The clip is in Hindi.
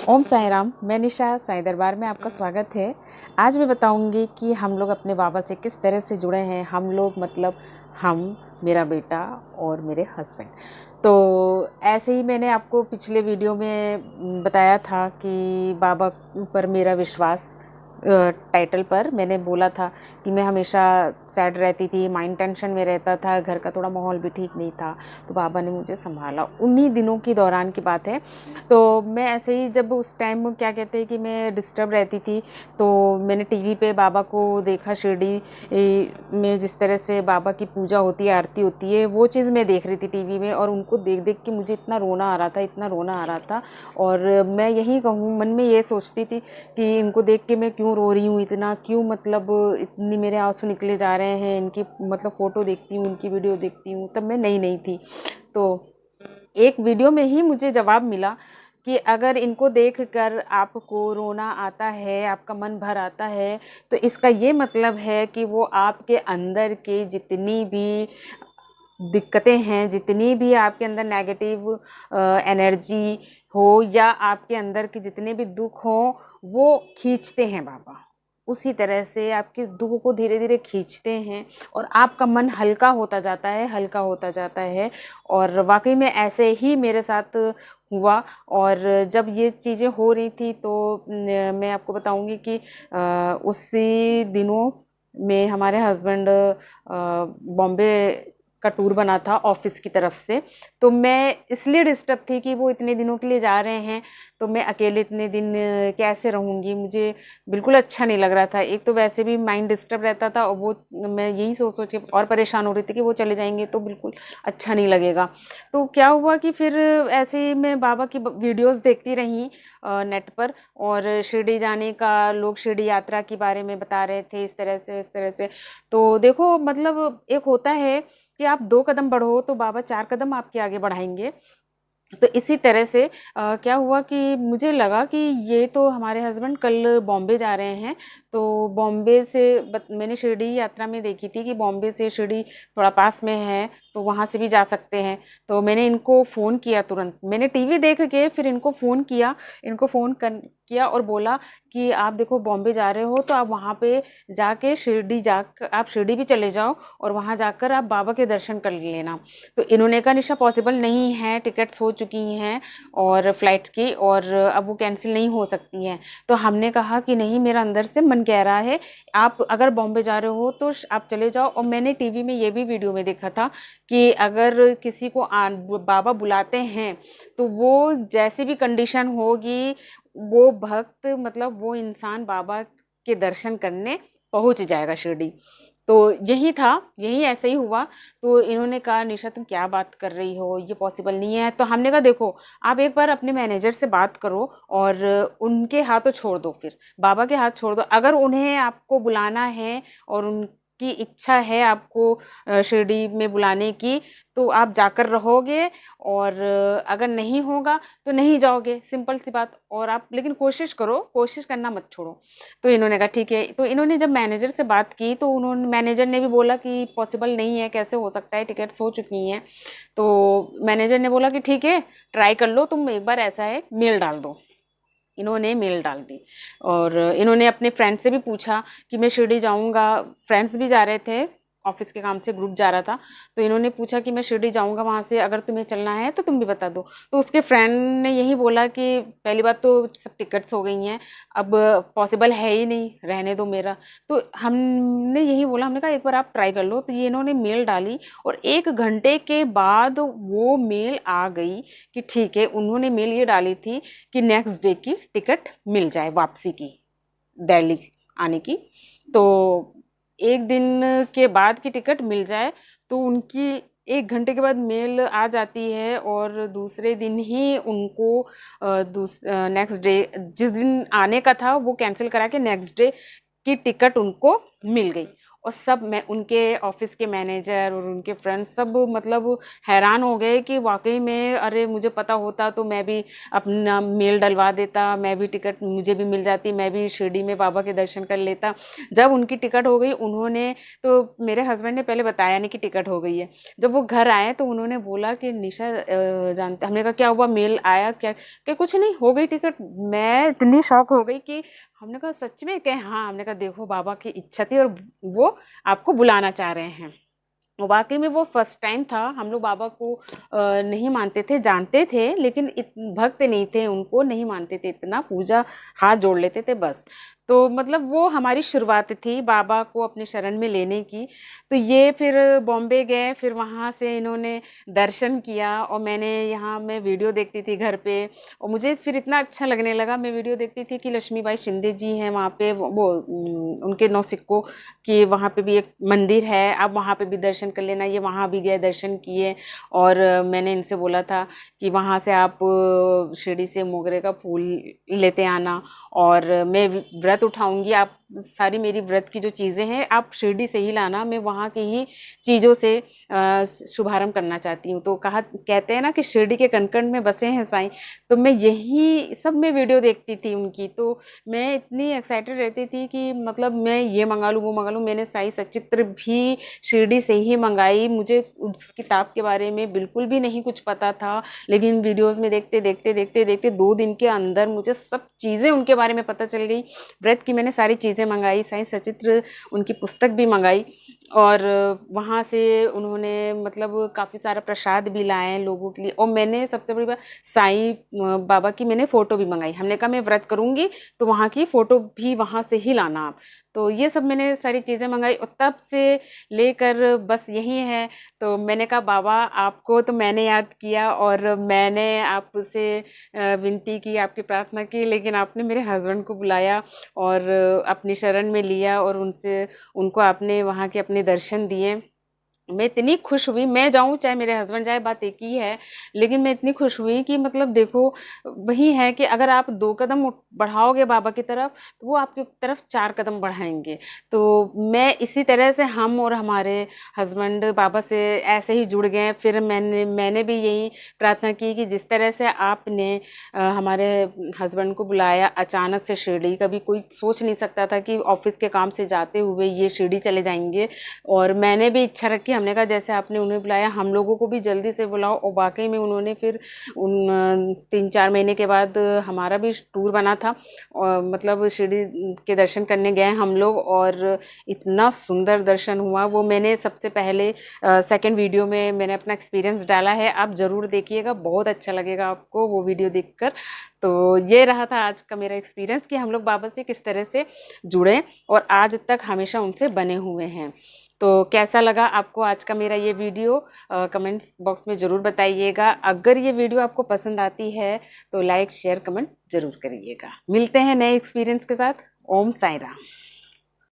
ओम साई राम। मैं निशा साईं दरबार में आपका स्वागत है। आज मैं बताऊंगी कि हम लोग अपने बाबा से किस तरह से जुड़े हैं। हम लोग मतलब हम, मेरा बेटा और मेरे हस्बैंड। तो ऐसे ही मैंने आपको पिछले वीडियो में बताया था कि बाबा पर मेरा विश्वास टाइटल पर मैंने बोला था कि मैं हमेशा सैड रहती थी, माइंड टेंशन में रहता था, घर का थोड़ा माहौल भी ठीक नहीं था। तो बाबा ने मुझे संभाला। उन्हीं दिनों की दौरान की बात है। तो मैं ऐसे ही जब उस टाइम क्या कहते हैं कि मैं डिस्टर्ब रहती थी, तो मैंने टीवी पे बाबा को देखा। शिरडी में जिस तरह से बाबा की पूजा होती है, आरती होती है, वो चीज़ मैं देख रही थी टीवी में। और उनको देख देख के मुझे इतना रोना आ रहा था, इतना रोना आ रहा था। और मैं यही कहूँ, मन में ये सोचती थी कि इनको देख के मैं क्यों रो रही हूँ इतना, क्यों मतलब इतनी मेरे आंसू निकले जा रहे हैं। इनकी मतलब फ़ोटो देखती हूँ, इनकी वीडियो देखती हूँ। तब मैं नई नई थी। तो एक वीडियो में ही मुझे जवाब मिला कि अगर इनको देखकर आपको रोना आता है, आपका मन भर आता है, तो इसका ये मतलब है कि वो आपके अंदर के जितनी भी दिक्कतें हैं, जितनी भी आपके अंदर नेगेटिव एनर्जी हो, या आपके अंदर के जितने भी दुख हों, वो खींचते हैं बाबा। उसी तरह से आपके दुख को धीरे धीरे खींचते हैं और आपका मन हल्का होता जाता है, हल्का होता जाता है। और वाकई में ऐसे ही मेरे साथ हुआ। और जब ये चीज़ें हो रही थी तो मैं आपको बताऊंगी कि उसी दिनों में हमारे हस्बैंड बॉम्बे का टूर बना था ऑफिस की तरफ से। तो मैं इसलिए डिस्टर्ब थी कि वो इतने दिनों के लिए जा रहे हैं, तो मैं अकेले इतने दिन कैसे रहूँगी। मुझे बिल्कुल अच्छा नहीं लग रहा था। एक तो वैसे भी माइंड डिस्टर्ब रहता था, और वो मैं यही सोच सोच के और परेशान हो रही थी कि वो चले जाएंगे तो बिल्कुल अच्छा नहीं लगेगा। तो क्या हुआ कि फिर ऐसे ही मैं बाबा की वीडियोस देखती रही नेट पर। और शिरडी जाने का, लोग शिरडी यात्रा के बारे में बता रहे थे, इस तरह से इस तरह से। तो देखो, मतलब एक होता है कि आप 2 कदम बढ़ो तो बाबा 4 कदम आपके आगे बढ़ाएँगे। तो इसी तरह से क्या हुआ कि मुझे लगा कि ये तो हमारे हस्बैंड कल बॉम्बे जा रहे हैं। तो बॉम्बे से मैंने शिरडी यात्रा में देखी थी कि बॉम्बे से शिरडी थोड़ा पास में है, तो वहाँ से भी जा सकते हैं। तो मैंने इनको फ़ोन किया तुरंत। मैंने टीवी देख के फिर इनको फ़ोन किया। इनको फ़ोन किया और बोला कि आप देखो बॉम्बे जा रहे हो, तो आप वहाँ पे जाके आप शिरडी भी चले जाओ और वहाँ जाकर आप बाबा के दर्शन कर लेना। तो इन्होंने कहा निशा पॉसिबल नहीं है, टिकट्स हो चुकी हैं और फ्लाइट की, और अब वो कैंसिल नहीं हो सकती हैं। तो हमने कहा कि नहीं, मेरा अंदर से मन कह रहा है आप अगर बॉम्बे जा रहे हो तो आप चले जाओ। और मैंने टीवी में ये भी वीडियो में देखा था कि अगर किसी को बाबा बुलाते हैं तो वो जैसी भी कंडीशन होगी, वो भक्त मतलब वो इंसान बाबा के दर्शन करने पहुंच जाएगा शिरडी। तो यही था, यही ऐसे ही हुआ। तो इन्होंने कहा निशा तुम क्या बात कर रही हो, ये पॉसिबल नहीं है। तो हमने कहा देखो, आप एक बार अपने मैनेजर से बात करो और उनके हाथों छोड़ दो, फिर बाबा के हाथ छोड़ दो। अगर उन्हें आपको बुलाना है और उनकी इच्छा है आपको शिरडी में बुलाने की, तो आप जाकर रहोगे। और अगर नहीं होगा तो नहीं जाओगे, सिंपल सी बात। और आप लेकिन कोशिश करो, कोशिश करना मत छोड़ो। तो इन्होंने कहा ठीक है। तो इन्होंने जब मैनेजर से बात की तो उन्होंने मैनेजर ने भी बोला कि पॉसिबल नहीं है, कैसे हो सकता है, टिकट्स हो चुकी हैं। तो मैनेजर ने बोला कि ठीक है, ट्राई कर लो, तुम एक बार ऐसा है मेल डाल दो। इन्होंने मेल डाल दी। और इन्होंने अपने फ्रेंड से भी पूछा कि मैं शिरडी जाऊंगा। फ्रेंड्स भी जा रहे थे, ऑफिस के काम से ग्रुप जा रहा था। तो इन्होंने पूछा कि मैं शिरडी जाऊंगा, वहाँ से अगर तुम्हें चलना है तो तुम भी बता दो। तो उसके फ्रेंड ने यही बोला कि पहली बात तो सब टिकट्स हो गई हैं, अब पॉसिबल है ही नहीं, रहने दो मेरा। तो हमने यही बोला, हमने कहा एक बार आप ट्राई कर लो। तो ये इन्होंने मेल डाली और 1 घंटे के बाद वो मेल आ गई कि ठीक है। उन्होंने मेल ये डाली थी कि नेक्स्ट डे की टिकट मिल जाए वापसी की, दिल्ली आने की। तो 1 दिन के बाद की टिकट मिल जाए। तो उनकी 1 घंटे के बाद मेल आ जाती है और दूसरे दिन ही उनको नेक्स्ट डे, जिस दिन आने का था वो कैंसिल करा के नेक्स्ट डे की टिकट उनको मिल गई। और सब मैं उनके ऑफिस के मैनेजर और उनके फ्रेंड्स सब मतलब हैरान हो गए कि वाकई में अरे मुझे पता होता तो मैं भी अपना मेल डलवा देता, मैं भी टिकट मुझे भी मिल जाती, मैं भी शिरडी में बाबा के दर्शन कर लेता। जब उनकी टिकट हो गई उन्होंने तो मेरे हस्बैंड ने पहले बताया नहीं कि टिकट हो गई है। जब वो घर आए तो उन्होंने बोला कि निशा जानते, हमने कहा क्या हुआ, मेल आया क्या, कि कुछ नहीं हो गई टिकट। मैं इतनी शॉक हो गई कि हमने कहा सच में, क्या? हाँ, हमने कहा देखो बाबा की इच्छा थी और वो आपको बुलाना चाह रहे हैं। वाकई में वो फर्स्ट टाइम था। हम लोग बाबा को नहीं मानते थे, जानते थे लेकिन भक्त नहीं थे, उनको नहीं मानते थे इतना, पूजा हाथ जोड़ लेते थे बस। तो मतलब वो हमारी शुरुआत थी बाबा को अपने शरण में लेने की। तो ये फिर बॉम्बे गए, फिर वहाँ से इन्होंने दर्शन किया और मैंने यहाँ मैं वीडियो देखती थी घर पे और मुझे फिर इतना अच्छा लगने लगा। मैं वीडियो देखती थी कि लक्ष्मीबाई शिंदे जी हैं वहाँ पे, वो उनके नौसिक्कों कि वहाँ पे भी एक मंदिर है, आप वहाँ पे भी दर्शन कर लेना। ये वहाँ भी गए, दर्शन किए और मैंने इनसे बोला था कि वहाँ से आप शिरडी से मोगरे का फूल लेते आना और मैं व्रत उठाऊंगी, आप सारी मेरी व्रत की जो चीज़ें हैं आप शिरडी से ही लाना, मैं वहाँ की ही चीज़ों से शुभारंभ करना चाहती हूँ। तो कहा, कहते हैं ना कि शिरडी के कण कण में बसे हैं साईं, तो मैं यही सब में वीडियो देखती थी उनकी। तो मैं इतनी एक्साइटेड रहती थी कि मतलब मैं ये मंगा लूँ वो मंगा लूँ। मैंने साई सचित्र भी शिरडी से ही मंगाई। मुझे उस किताब के बारे में बिल्कुल भी नहीं कुछ पता था, लेकिन वीडियोस में देखते देखते देखते देखते 2 दिन के अंदर मुझे सब चीज़ें उनके बारे में पता चल गई। व्रत की मैंने सारी चीज़ें मंगाई, साई सचित्र उनकी पुस्तक भी मंगाई और वहाँ से उन्होंने मतलब काफ़ी सारा प्रसाद भी लाए लोगों के लिए। और मैंने सबसे बड़ी बात, साईं बाबा की मैंने फ़ोटो भी मंगाई। हमने कहा मैं व्रत करूँगी तो वहाँ की फ़ोटो भी वहाँ से ही लाना आप। तो ये सब मैंने सारी चीज़ें मंगाई और तब से लेकर बस यही है। तो मैंने कहा बाबा आपको तो मैंने याद किया और मैंने आपसे विनती की, आपकी प्रार्थना की, लेकिन आपने मेरे हस्बैंड को बुलाया और अपनी शरण में लिया और उनसे उनको आपने वहाँ के अपने दर्शन दिए। मैं इतनी खुश हुई, मैं जाऊँ चाहे मेरे हस्बैंड जाए बात एक ही है, लेकिन मैं इतनी खुश हुई कि मतलब देखो वही है कि अगर आप 2 कदम बढ़ाओगे बाबा की तरफ तो वो आपकी तरफ 4 कदम बढ़ाएंगे। तो मैं इसी तरह से हम और हमारे हस्बैंड बाबा से ऐसे ही जुड़ गए। फिर मैंने भी यही प्रार्थना की कि जिस तरह से आपने हमारे हस्बैंड को बुलाया अचानक से शिरडी, कभी कोई सोच नहीं सकता था कि ऑफिस के काम से जाते हुए ये शिरडी चले जाएंगे। और मैंने भी इच्छा रखी, हमने कहा जैसे आपने उन्हें बुलाया हम लोगों को भी जल्दी से बुलाओ। और वाकई में उन्होंने फिर उन 3-4 महीने के बाद हमारा भी टूर बना था और मतलब शिरडी के दर्शन करने गए हम लोग और इतना सुंदर दर्शन हुआ। वो मैंने सबसे पहले सेकंड वीडियो में मैंने अपना एक्सपीरियंस डाला है, आप ज़रूर देखिएगा, बहुत अच्छा लगेगा आपको वो वीडियो देखकर। तो ये रहा था आज का मेरा एक्सपीरियंस कि हम लोग बाबा से किस तरह से जुड़े और आज तक हमेशा उनसे बने हुए हैं। तो कैसा लगा आपको आज का मेरा ये वीडियो, कमेंट्स बॉक्स में ज़रूर बताइएगा। अगर ये वीडियो आपको पसंद आती है तो लाइक शेयर कमेंट ज़रूर करिएगा। मिलते हैं नए एक्सपीरियंस के साथ। ओम साई राम।